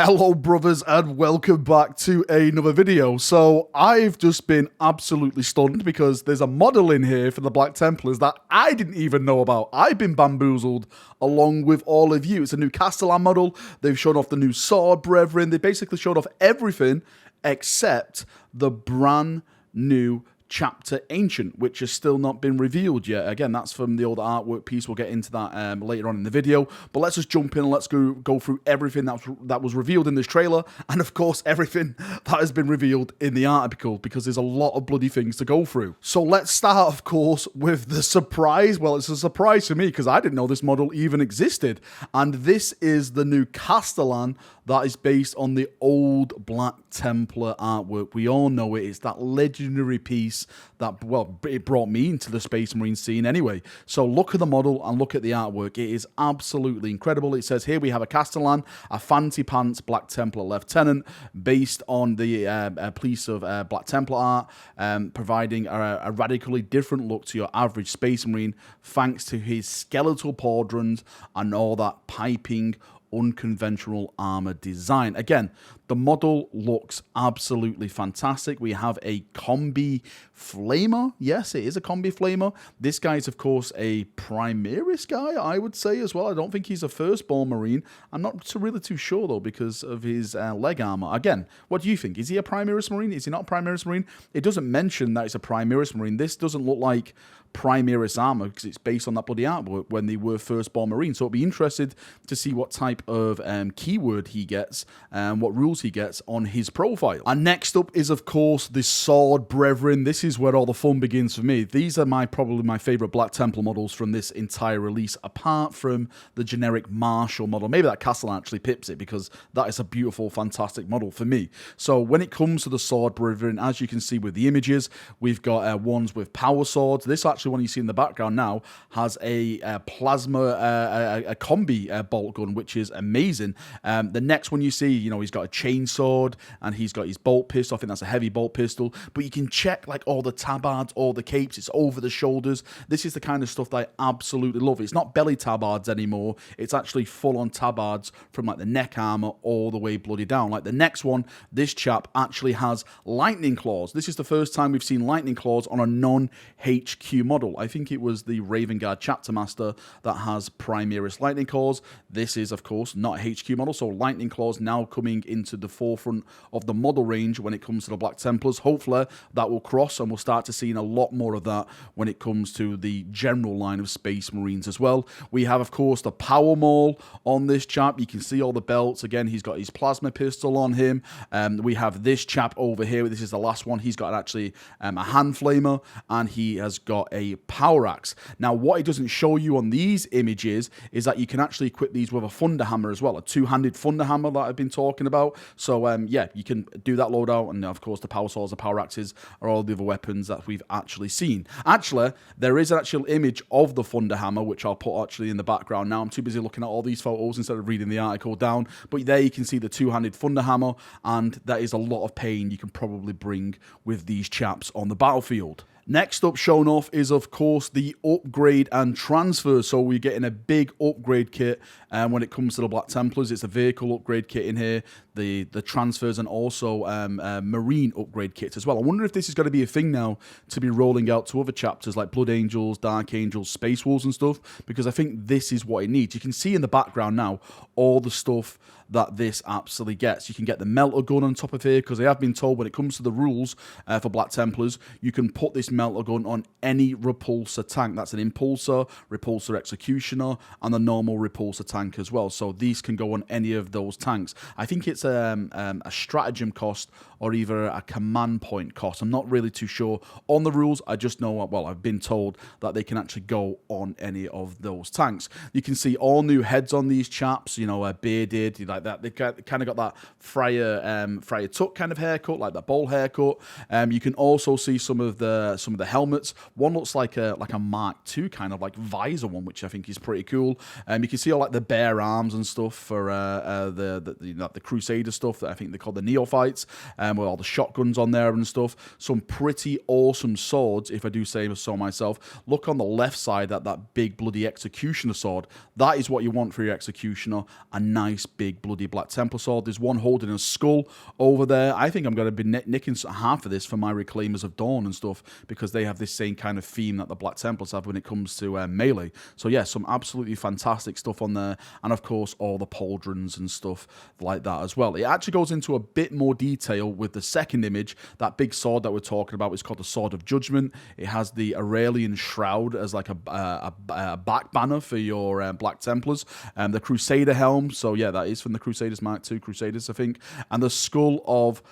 Hello brothers and welcome back to another video. So I've just been absolutely stunned because there's a model in here for the Black Templars that I didn't even know about. I've been bamboozled along with all of you. It's a new Castellan model. They've shown off the new sword brethren. They basically showed off everything except the brand new Chapter Ancient, which has still not been revealed yet. Again, that's from the old artwork piece. We'll get into that later on in the video. But let's just jump in and let's go through everything that was revealed in this trailer, and of course everything that has been revealed in the article, because there's a lot of bloody things to go through. So let's start, of course, with the surprise. Well, it's a surprise for me because I didn't know this model even existed, and this is the new Castellan that is based on the old Black Templar artwork. We all know it. It's that legendary piece that, well, it brought me into the Space Marine scene anyway. So look at the model and look at the artwork. It is absolutely incredible. It says here we have a Castellan, a fancy pants Black Templar lieutenant, based on the piece of Black Templar art, providing a radically different look to your average Space Marine, thanks to his skeletal pauldrons and all that piping unconventional armor design. Again, the model looks absolutely fantastic. We have a combi flamer. Yes, it is a combi flamer. This guy is, of course, a Primaris guy, I would say, as well. I don't think he's a firstborn Marine. I'm not really too sure, though, because of his leg armor. Again, what do you think? Is he a Primaris Marine? Is he not a Primaris Marine? It doesn't mention that it's a Primaris Marine. This doesn't look like Primaris armor because it's based on that bloody artwork when they were firstborn Marine. So it'll be interested to see what type of keyword he gets and what rules he gets on his profile. And next up is, of course, the Sword Brethren. This is where all the fun begins for me. These are probably my favorite Black Templar models from this entire release, apart from the generic Marshall model. Maybe that Castellan actually pips it, because that is a beautiful, fantastic model for me. So when it comes to the Sword Brethren, as you can see with the images, we've got ones with power swords. This actually, one you see in the background now, has a plasma, a combi bolt gun, which is amazing. The next one you see, he's got a chainsword and he's got his bolt pistol. I think that's a heavy bolt pistol, but you can check like all the tabards, all the capes. It's over the shoulders. This is the kind of stuff that I absolutely love. It's not belly tabards anymore. It's actually full-on tabards from like the neck armor all the way bloody down. Like the next one, this chap actually has lightning claws. This is the first time we've seen lightning claws on a non-HQ model. I think it was the Raven Guard Chapter Master that has Primaris lightning claws. This is, of course, not a HQ model, so lightning claws now coming into the forefront of the model range when it comes to the Black Templars. Hopefully that will cross and we'll start to see a lot more of that when it comes to the general line of Space Marines as well. We have, of course, the Power Maul on this chap. You can see all the belts. Again, he's got his plasma pistol on him. We have this chap over here. This is the last one. He's got actually a hand flamer, and he has got a power axe. Now, what it doesn't show you on these images is that you can actually equip these with a thunder hammer as well, a two-handed thunder hammer that I've been talking about. So yeah, you can do that loadout, and of course the power swords, the power axes are all the other weapons that we've actually seen. Actually, there is an actual image of the thunder hammer, which I'll put actually in the background now. I'm too busy looking at all these photos instead of reading the article down, but there you can see the two-handed thunder hammer, and that is a lot of pain you can probably bring with these chaps on the battlefield. Next up shown off is, of course, the upgrade and transfer. So we're getting a big upgrade kit when it comes to the Black Templars. It's a vehicle upgrade kit in here, the transfers, and also marine upgrade kits as well. I wonder if this is going to be a thing now to be rolling out to other chapters like Blood Angels, Dark Angels, Space Wolves and stuff, because I think this is what it needs. You can see in the background now all the stuff that this absolutely gets. You can get the melter gun on top of here, because I have been told when it comes to the rules for Black Templars, you can put this melter gun on any repulsor tank. That's an impulsor, repulsor executioner, and the normal repulsor tank as well. So these can go on any of those tanks. I think it's a stratagem cost or either a command point cost. I'm not really too sure on the rules. I just know, well, I've been told that they can actually go on any of those tanks. You can see all new heads on these chaps, bearded, like that. They kind of got that Friar Tuck kind of haircut, like that bowl haircut. You can also see some of the helmets. One looks like a Mark II kind of like visor one, which I think is pretty cool. You can see all like the bare arms and stuff for the Crusader stuff that I think they call the Neophytes. with all the shotguns on there and stuff. Some pretty awesome swords, if I do say so myself. Look on the left side at that big bloody executioner sword. That is what you want for your executioner. A nice big bloody Black Templar sword. There's one holding a skull over there. I think I'm going to be nicking half of this for my Reclaimers of Dawn and stuff, because they have this same kind of theme that the Black Templars have when it comes to melee. So yeah, some absolutely fantastic stuff on there, and of course all the pauldrons and stuff like that as well. It actually goes into a bit more detail with the second image. That big sword that we're talking about is called the Sword of Judgment. It has the Aurelian Shroud as like a back banner for your Black Templars, the Crusader helm. So yeah, that is from the Crusaders, Mark II Crusaders, I think, and the skull of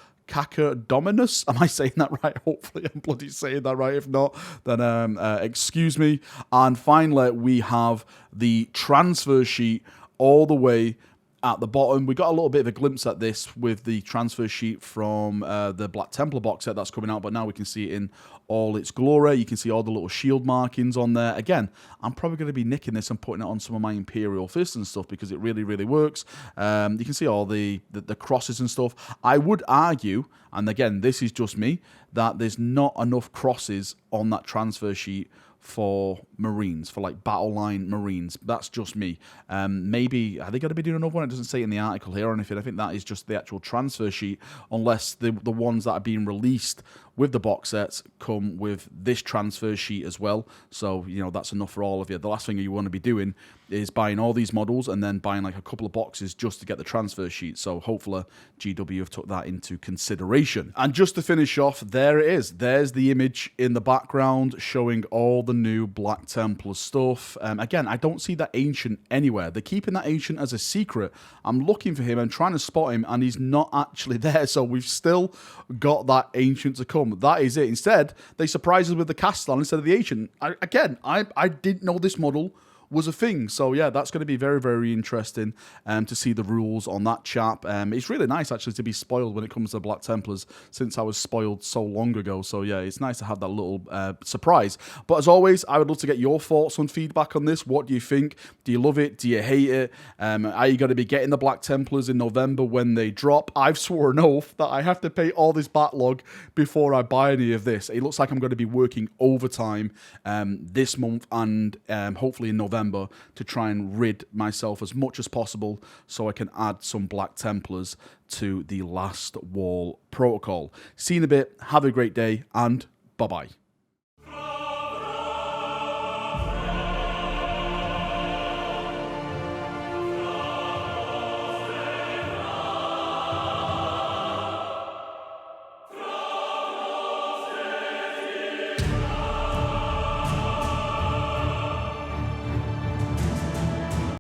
Dominus. Am I saying that right? Hopefully I'm bloody saying that right. If not, then excuse me. And finally, we have the transfer sheet all the way at the bottom. We got a little bit of a glimpse at this with the transfer sheet from the Black Templar box set that's coming out, but now we can see it in all its glory. You can see all the little shield markings on there. Again, I'm probably going to be nicking this and putting it on some of my Imperial fists and stuff, because it really, really works. You can see all the crosses and stuff. I would argue, and again, this is just me, that there's not enough crosses on that transfer sheet for Marines, for like battle line Marines. That's just me. Maybe, are they going to be doing another one? It doesn't say in the article here or anything. I think that is just the actual transfer sheet, unless the ones that are being released with the box sets come with this transfer sheet as well. So, you know, that's enough for all of you. The last thing you want to be doing is buying all these models and then buying like a couple of boxes just to get the transfer sheet. So hopefully GW have took that into consideration. And just to finish off, there it is. There's the image in the background showing all the new Black Templar stuff. Again, I don't see that Ancient anywhere. They're keeping that Ancient as a secret. I'm looking for him and trying to spot him, and he's not actually there. So we've still got that Ancient to come. That is it. Instead, they surprise us with the Castellan instead of the Ancient. I didn't know this model was a thing. So yeah, that's going to be very, very interesting to see the rules on that chap. It's really nice actually to be spoiled when it comes to Black Templars, since I was spoiled so long ago. So yeah, it's nice to have that little surprise. But as always, I would love to get your thoughts on feedback on this. What do you think? Do you love it? Do you hate it? Are you going to be getting the Black Templars in November when they drop? I've sworn an oath that I have to pay all this backlog before I buy any of this. It looks like I'm going to be working overtime this month and hopefully in November to try and rid myself as much as possible so I can add some Black Templars to the Last Wall protocol. See you in a bit. Have a great day, and bye-bye.